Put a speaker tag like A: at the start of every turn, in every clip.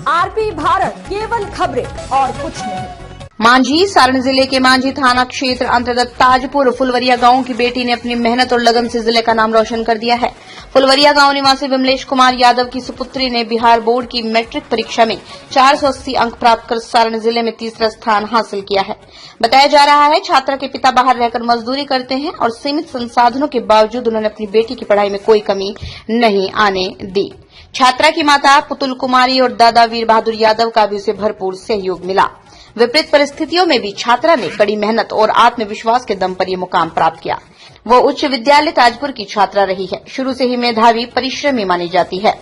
A: RP Bharat, केवल खबरें और कुछ नहीं।
B: मांझी सारण जिले के मांझी थाना क्षेत्र अंतर्गत ताजपुर फुलवरिया गांव की बेटी ने अपनी मेहनत और लगन से जिले का नाम रोशन कर दिया है। फुलवरिया गांव निवासी विमलेश कुमार यादव की सुपुत्री ने बिहार बोर्ड की मैट्रिक परीक्षा में 480 अंक प्राप्त कर सारण जिले में तीसरा स्थान हासिल किया है। बताया जा रहा है छात्रा के पिता बाहर रहकर मजदूरी करते हैं और सीमित संसाधनों के बावजूद उन्होंने अपनी बेटी की पढ़ाई में कोई कमी नहीं आने दी। छात्रा की माता पुतुल कुमारी और दादा वीर बहादुर यादव का भी उसे भरपूर सहयोग मिला। विपरीत परिस्थितियों में भी छात्रा ने कड़ी मेहनत और आत्मविश्वास के दम पर ये मुकाम प्राप्त किया। वो उच्च विद्यालय ताजपुर की छात्रा रही है। शुरू से ही मेधावी, परिश्रमी मानी जाती है।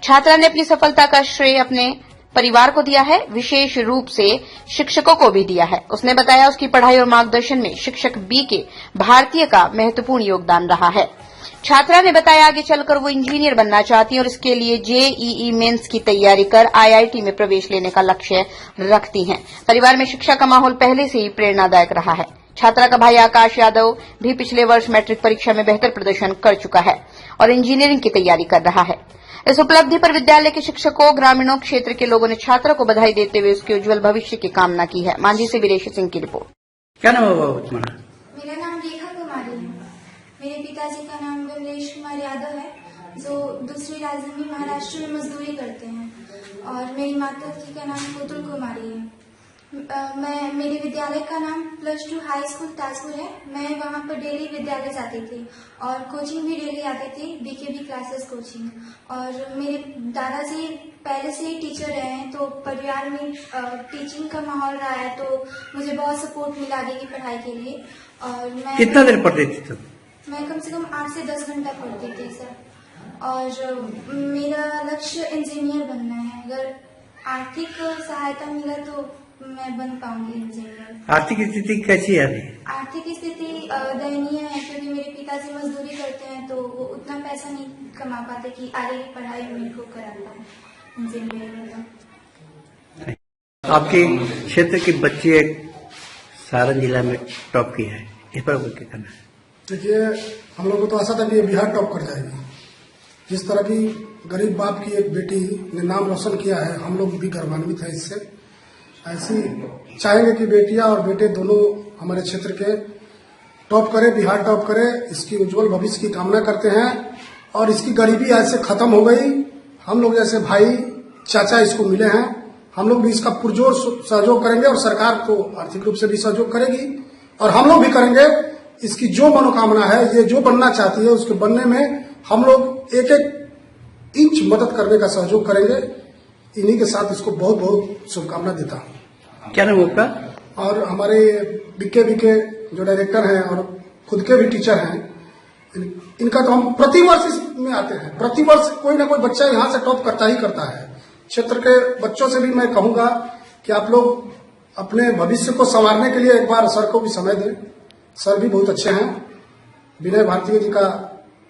B: छात्रा ने अपनी सफलता का श्रेय अपने परिवार को दिया है, विशेष रूप से शिक्षकों को भी दिया है। उसने बताया उसकी पढ़ाई और मार्गदर्शन में शिक्षक बीके भारतीय का महत्वपूर्ण योगदान रहा है। छात्रा ने बताया आगे चलकर वो इंजीनियर बनना चाहती है और इसके लिए जेईई मेंस की तैयारी कर आईआईटी में प्रवेश लेने का लक्ष्य रखती हैं। परिवार में शिक्षा का माहौल पहले से ही प्रेरणादायक रहा है। छात्रा का भाई आकाश यादव भी पिछले वर्ष मैट्रिक परीक्षा में बेहतर प्रदर्शन कर चुका है और इंजीनियरिंग की तैयारी कर रहा है। इस उपलब्धि पर विद्यालय के शिक्षकों, ग्रामीणों, क्षेत्र के लोगों ने छात्रा को बधाई देते हुए उसके उज्जवल भविष्य की कामना की है। मांझी से वीरेश सिंह की रिपोर्ट।
C: क्या नाम है तुम्हारा?
D: मेरा नाम रेखा कुमारी है। मेरे पिताजी का नाम विमलेश कुमार यादव है, जो दूसरी राजधानी महाराष्ट्र में मजदूरी करते हैं, और मेरी माता जी का नाम पुतुल कुमारी है। मेरे विद्यालय का नाम +2 हाई स्कूल ताजपुर है। मैं वहाँ पर डेली विद्यालय जाती थी और कोचिंग भी डेली आती थी, बीकेबी क्लासेस कोचिंग। और मेरे दादाजी पहले से ही टीचर रहे हैं, तो परिवार में टीचिंग का माहौल रहा है, तो मुझे बहुत सपोर्ट मिला आगे की पढ़ाई के लिए। और मैं
C: कितना देर पढ़ती थी तुम?
D: मैं कम से कम 8 से 10 घंटा पढ़ती थी सर। और मेरा लक्ष्य इंजीनियर बनना है। अगर आर्थिक सहायता मिला तो मैं बन पाऊंगी इंजीनियर।
C: आर्थिक स्थिति कैसी है अभी?
D: आर्थिक स्थिति दयनीय है, क्योंकि मेरे पिताजी मजदूरी करते हैं, तो वो उतना पैसा नहीं कमा पाते कि आगे की पढ़ाई मेरे को करा पाए इंजीनियर में।
C: आपके क्षेत्र के बच्चे सारण जिला में टॉप की है, इस पर क्या कहना है?
E: देखिए, हम लोगों को तो आशा था कि ये बिहार टॉप कर जाएगी। जिस तरह की गरीब बाप की एक बेटी ने नाम रोशन किया है, हम लोग भी गौरवान्वित है इससे। ऐसी चाहेंगे कि बेटियां और बेटे दोनों हमारे क्षेत्र के टॉप करे, बिहार टॉप करे। इसकी उज्जवल भविष्य की कामना करते हैं और इसकी गरीबी ऐसे खत्म हो गई। हम लोग जैसे भाई चाचा इसको मिले हैं, हम लोग भी इसका पुरजोर सहयोग करेंगे और सरकार को आर्थिक रूप से भी सहयोग करेगी और हम लोग भी करेंगे। इसकी जो मनोकामना है, ये जो बनना चाहती है, उसके बनने में हम लोग एक एक इंच मदद करने का सहयोग करेंगे। इन्हीं के साथ इसको बहुत बहुत शुभकामना देता हूँ।
C: क्या नाम आपका?
E: और हमारे बीके जो डायरेक्टर हैं और खुद के भी टीचर हैं, इनका तो हम प्रतिवर्ष इसमें आते हैं। प्रतिवर्ष कोई ना कोई बच्चा यहाँ से टॉप करता ही करता है। क्षेत्र के बच्चों से भी मैं कहूंगा कि आप लोग अपने भविष्य को संवारने के लिए एक बार सर को भी समय दें। सर भी बहुत अच्छे हैं। विनय भारतीय जी का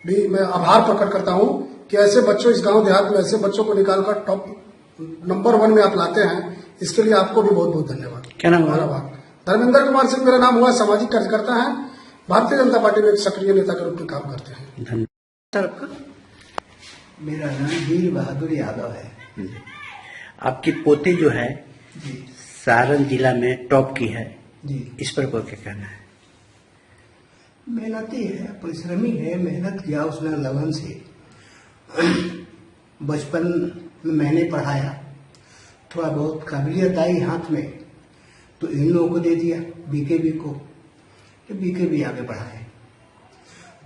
E: भी मैं आभार प्रकट करता हूं कि ऐसे बच्चों, इस गांव देहात में ऐसे बच्चों को निकालकर टॉप नंबर 1 में आप लाते हैं। इसके लिए आपको भी बहुत बहुत धन्यवाद।
C: क्या नाम है?
E: धर्मेंद्र कुमार सिंह मेरा नाम हुआ, सामाजिक कार्यकर्ता है, भारतीय जनता पार्टी में एक सक्रिय नेता के रूप में काम करते हैं।
C: धन्यवाद।
F: मेरा नाम वीर बहादुर यादव है।
C: आपकी पोती जो है सारण जिला में टॉप की है
F: जी,
C: इस पर क्या कहना है?
F: मेहनती है, परिश्रमी है, मेहनत किया उसने लगन से। बचपन में मैंने पढ़ाया, थोड़ा बहुत काबिलियत आई हाथ में, तो इन लोगों को दे दिया बीकेबी को, कि बीकेबी आगे बढ़ाए,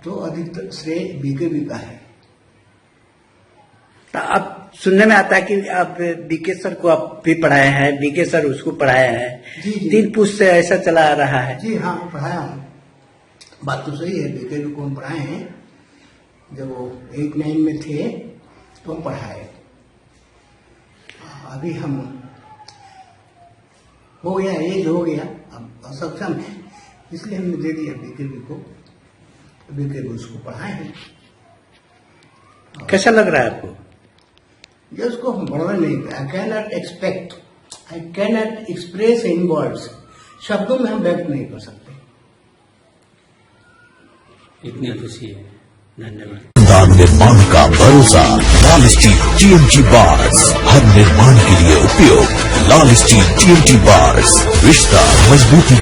F: तो अधिकतर श्रेय बीकेबी का है।
C: तो अब सुनने में आता है कि आप बीके सर को आप भी पढ़ाए हैं, बीके सर उसको पढ़ाया है।
F: जी, जी।
C: 3 पुष्ट से ऐसा चला आ रहा है।
F: जी हाँ, पढ़ाया हूँ। बात तो सही है, बीकेबी को हम पढ़ाए हैं। जब वो 8-9 में थे तो हम पढ़ाए। अभी हम हो गया, एज हो गया, अब असक्षम है, इसलिए हमने दे दिया बीकेबी को। बीकेबी उसको पढ़ाए हैं।
C: कैसा लग रहा है आपको?
F: ये उसको हम वर्णन नहीं, I can not expect, I can not express in words. शब्दों में हम व्यक्त नहीं कर सकते।
G: इतनी खुशी है।
C: धन्यवाद।
H: दान निर्माण का भरोसा लाल स्टील TMT बार्स, हर निर्माण के लिए उपयोग। लाल स्टील TMT बार्स, रिश्ता मजबूती